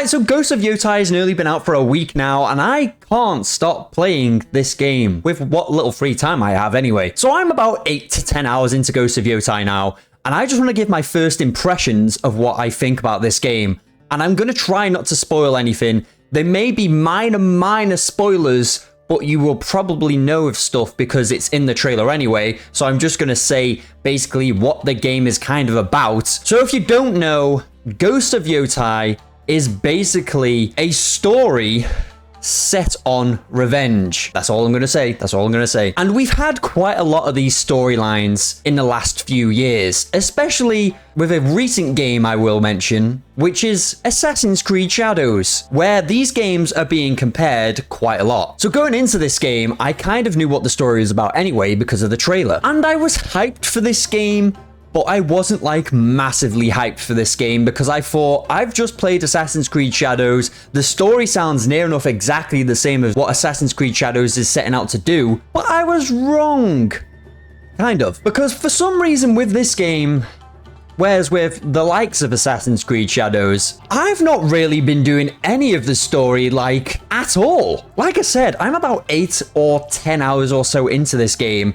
Alright, so Ghost of Yotei has nearly been out for a week now, and I can't stop playing this game with what little free time I have anyway. So I'm about 8 to 10 hours into Ghost of Yotei now, and I just want to give my first impressions of what I think about this game. And I'm going to try not to spoil anything. There may be minor spoilers, but you will probably know of stuff because it's in the trailer anyway. So I'm just going to say basically what the game is kind of about. So if you don't know, Ghost of Yotei is basically a story set on revenge. That's all I'm going to say. That's all I'm going to say. And we've had quite a lot of these storylines in the last few years, especially with a recent game I will mention, which is Assassin's Creed Shadows, where these games are being compared quite a lot. So going into this game, I kind of knew what the story was about anyway because of the trailer. And I was hyped for this game, but I wasn't like massively hyped for this game because I thought, I've just played Assassin's Creed Shadows. The story sounds near enough exactly the same as what Assassin's Creed Shadows is setting out to do, but I was wrong. Kind of. Because for some reason with this game, whereas with the likes of Assassin's Creed Shadows, I've not really been doing any of the story like at all. Like I said, I'm about 8 or 10 hours or so into this game,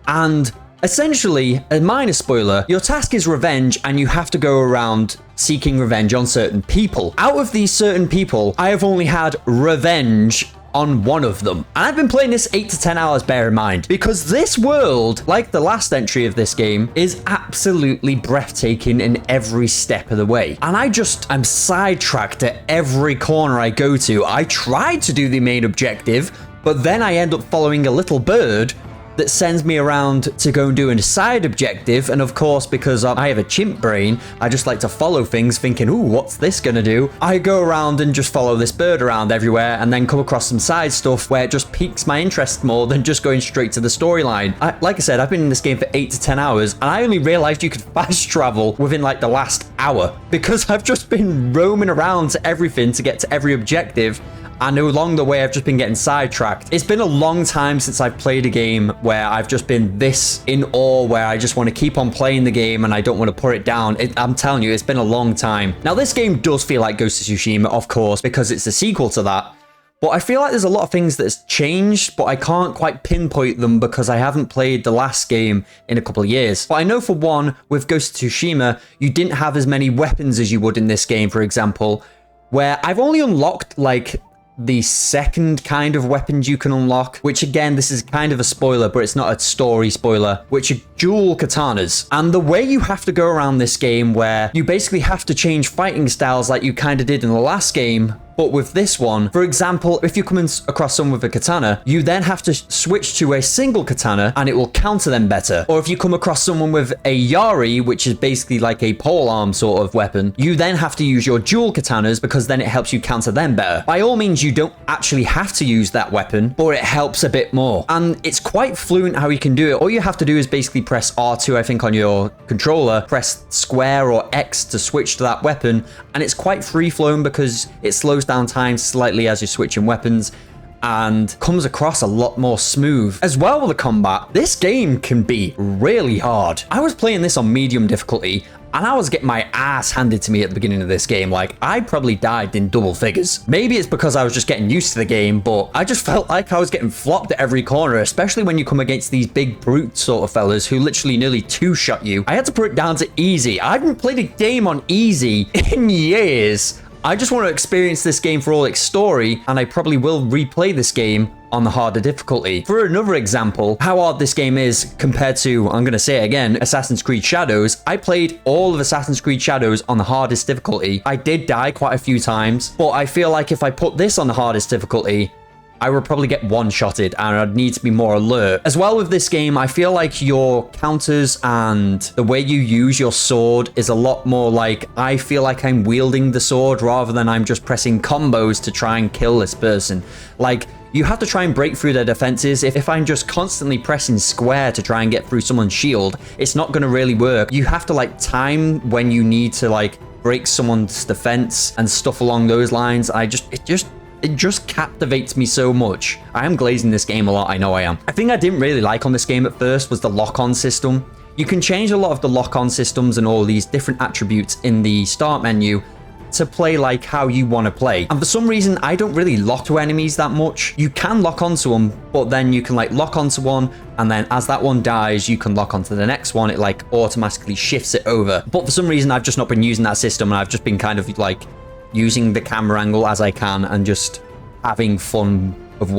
and essentially, a minor spoiler, your task is revenge and you have to go around seeking revenge on certain people. Out of these certain people, I have only had revenge on one of them. And I've been playing this 8 to 10 hours, bear in mind, because this world, like the last entry of this game, is absolutely breathtaking in every step of the way. And I'm sidetracked at every corner I go to. I tried to do the main objective, but then I end up following a little bird that sends me around to go and do a side objective. And of course, because I have a chimp brain, I just like to follow things thinking, ooh, what's this gonna do? I go around and just follow this bird around everywhere and then come across some side stuff where it just piques my interest more than just going straight to the storyline. Like I said, I've been in this game for 8 to 10 hours and I only realized you could fast travel within like the last hour because I've just been roaming around to everything to get to every objective. And along the way, I've just been getting sidetracked. It's been a long time since I've played a game where I've just been this in awe, where I just want to keep on playing the game and I don't want to put it down. I'm telling you, it's been a long time. Now, this game does feel like Ghost of Tsushima, of course, because it's a sequel to that. But I feel like there's a lot of things that's changed, but I can't quite pinpoint them because I haven't played the last game in a couple of years. But I know for one, with Ghost of Tsushima, you didn't have as many weapons as you would in this game, for example, where I've only unlocked like the second kind of weapons you can unlock, which again, this is kind of a spoiler, but it's not a story spoiler, which are dual katanas. And the way you have to go around this game, where you basically have to change fighting styles like you kind of did in the last game, but with this one, for example, if you come across someone with a katana, you then have to switch to a single katana and it will counter them better. Or if you come across someone with a yari, which is basically like a polearm sort of weapon, you then have to use your dual katanas because then it helps you counter them better. By all means, you don't actually have to use that weapon, but it helps a bit more. And it's quite fluent how you can do it. All you have to do is basically press R2, I think, on your controller, press square or X to switch to that weapon, and it's quite free-flowing because it slows down time slightly as you're switching weapons and comes across a lot more smooth. As well with the combat, this game can be really hard. I was playing this on medium difficulty and I was getting my ass handed to me at the beginning of this game. Like, I probably died in double figures. Maybe it's because I was just getting used to the game, but I just felt like I was getting flopped at every corner, especially when you come against these big brute sort of fellas who literally nearly two-shot you. I had to put it down to easy. I haven't played a game on easy in years. I just want to experience this game for all its story, and I probably will replay this game on the harder difficulty. For another example, how hard this game is compared to, I'm going to say it again, Assassin's Creed Shadows. I played all of Assassin's Creed Shadows on the hardest difficulty. I did die quite a few times, but I feel like if I put this on the hardest difficulty, I would probably get one-shotted and I'd need to be more alert. As well with this game, I feel like your counters and the way you use your sword is a lot more like, I feel like I'm wielding the sword rather than I'm just pressing combos to try and kill this person. Like, you have to try and break through their defenses. If I'm just constantly pressing square to try and get through someone's shield, it's not going to really work. You have to like time when you need to like break someone's defense and stuff along those lines. It just captivates me so much. I am glazing this game a lot, I know I am. I think I didn't really like on this game at first was the lock-on system. You can change a lot of the lock-on systems and all these different attributes in the start menu, to play like how you want to play. And for some reason, I don't really lock to enemies that much. You can lock onto them, but then you can like lock onto one, and then as that one dies, you can lock onto the next one. It like automatically shifts it over. But for some reason, I've just not been using that system, and I've just been kind of like using the camera angle as I can and just having fun with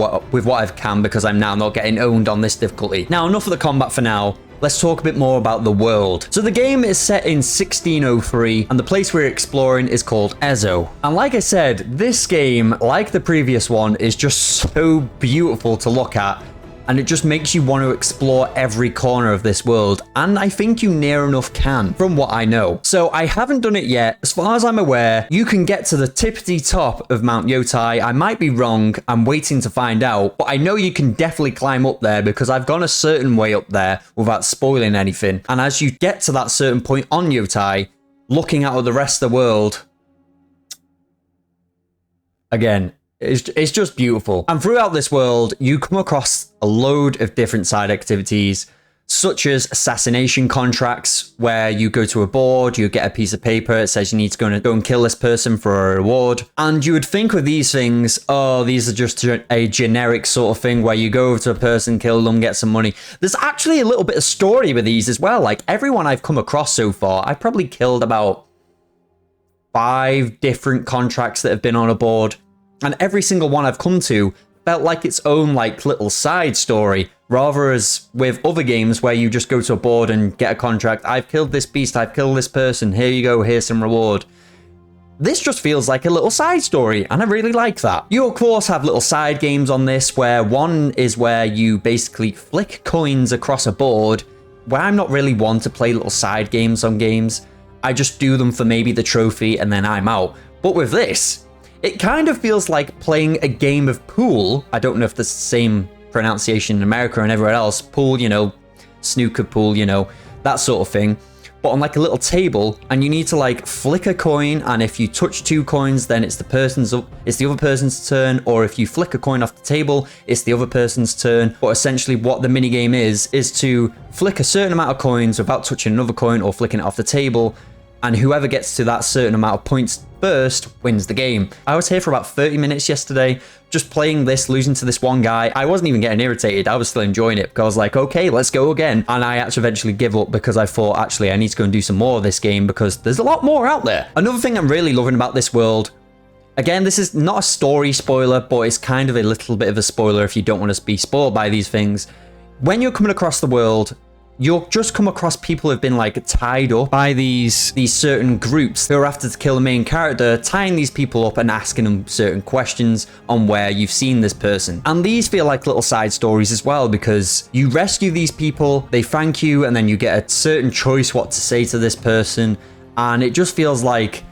what I can, because I'm now not getting owned on this difficulty. Now, enough of the combat for now. Let's talk a bit more about the world. So the game is set in 1603, and the place we're exploring is called Ezo. And like I said, this game, like the previous one, is just so beautiful to look at, and it just makes you want to explore every corner of this world, and I think you near enough can, from what I know. So I haven't done it yet. As far as I'm aware, you can get to the tippity top of Mount Yotei. I might be wrong, I'm waiting to find out, but I know you can definitely climb up there because I've gone a certain way up there without spoiling anything. And as you get to that certain point on Yotei, looking out at the rest of the world, again, it's just beautiful. And throughout this world, you come across a load of different side activities, such as assassination contracts, where you go to a board, you get a piece of paper, it says you need to go and kill this person for a reward. And you would think with these things, oh, these are just a generic sort of thing where you go over to a person, kill them, get some money. There's actually a little bit of story with these as well. Like everyone I've come across so far, I've probably killed about 5 different contracts that have been on a board. And every single one I've come to felt like its own like little side story, rather as with other games where you just go to a board and get a contract. I've killed this beast, I've killed this person, here you go, here's some reward. This just feels like a little side story, and I really like that. You of course have little side games on this, where one is where you basically flick coins across a board, where I'm not really one to play little side games on games. I just do them for maybe the trophy and then I'm out. But with this, it kind of feels like playing a game of pool. I don't know if there's the same pronunciation in America and everywhere else. Pool, you know, snooker pool, you know, that sort of thing. But on like a little table, and you need to like flick a coin, and if you touch 2 coins, then it's the other person's turn, or if you flick a coin off the table, it's the other person's turn. But essentially what the mini game is to flick a certain amount of coins without touching another coin or flicking it off the table, and whoever gets to that certain amount of points first wins the game. I was here for about 30 minutes yesterday, just playing this, losing to this one guy. I wasn't even getting irritated. I was still enjoying it because I was like, okay, let's go again. And I actually eventually give up because I thought, actually, I need to go and do some more of this game because there's a lot more out there. Another thing I'm really loving about this world, again, this is not a story spoiler, but it's kind of a little bit of a spoiler if you don't want to be spoiled by these things. When you're coming across the world, you'll just come across people who've been like tied up by these certain groups who are after to kill the main character, tying these people up and asking them certain questions on where you've seen this person. And these feel like little side stories as well, because you rescue these people, they thank you, and then you get a certain choice what to say to this person. And it just feels like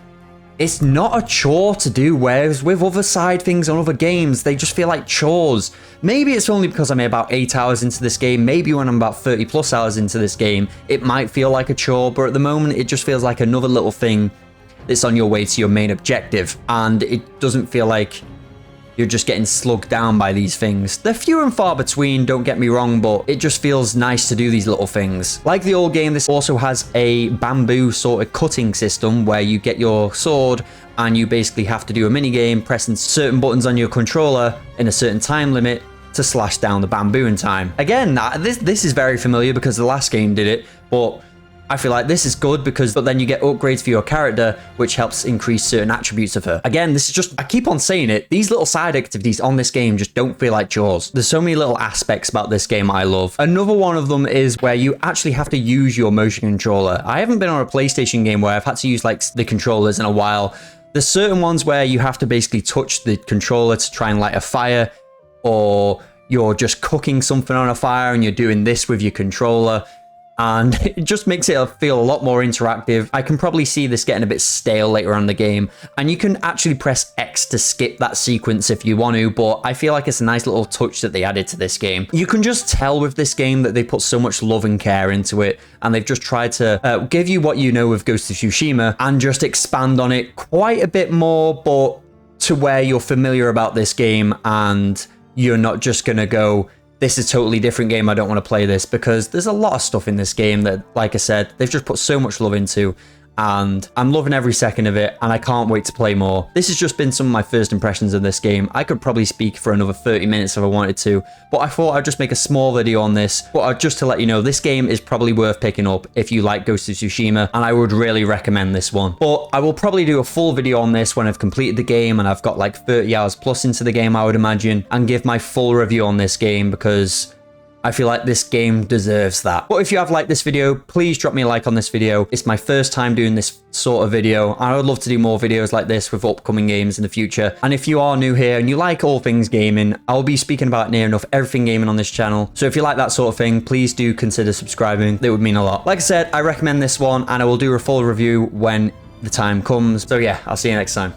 it's not a chore to do, whereas with other side things on other games, they just feel like chores. Maybe it's only because I'm about 8 hours into this game. Maybe when I'm about 30 plus hours into this game, it might feel like a chore, but at the moment, it just feels like another little thing that's on your way to your main objective. And it doesn't feel like you're just getting slugged down by these things. They're few and far between, don't get me wrong, but it just feels nice to do these little things. Like the old game, this also has a bamboo sort of cutting system where you get your sword and you basically have to do a mini game pressing certain buttons on your controller in a certain time limit to slash down the bamboo in time. Again, this is very familiar because the last game did it, but I feel like this is good but then you get upgrades for your character, which helps increase certain attributes of her. Again, this is just, I keep on saying it, these little side activities on this game just don't feel like chores. There's so many little aspects about this game I love. Another one of them is where you actually have to use your motion controller. I haven't been on a PlayStation game where I've had to use like the controllers in a while. There's certain ones where you have to basically touch the controller to try and light a fire, or you're just cooking something on a fire and you're doing this with your controller. And it just makes it feel a lot more interactive. I can probably see this getting a bit stale later on in the game. And you can actually press X to skip that sequence if you want to, but I feel like it's a nice little touch that they added to this game. You can just tell with this game that they put so much love and care into it, and they've just tried to give you what you know with Ghost of Tsushima and just expand on it quite a bit more, but to where you're familiar about this game and you're not just gonna go, this is a totally different game, I don't want to play this, because there's a lot of stuff in this game that, like I said, they've just put so much love into, and I'm loving every second of it, and I can't wait to play more. This has just been some of my first impressions of this game. I could probably speak for another 30 minutes if I wanted to, but I thought I'd just make a small video on this, but just to let you know, this game is probably worth picking up if you like Ghost of Tsushima, and I would really recommend this one. But I will probably do a full video on this when I've completed the game and I've got like 30 hours plus into the game, I would imagine, and give my full review on this game, because I feel like this game deserves that. But if you have liked this video, please drop me a like on this video. It's my first time doing this sort of video, and I would love to do more videos like this with upcoming games in the future. And if you are new here and you like all things gaming, I'll be speaking about near enough everything gaming on this channel. So if you like that sort of thing, please do consider subscribing. It would mean a lot. Like I said, I recommend this one, and I will do a full review when the time comes. So yeah, I'll see you next time.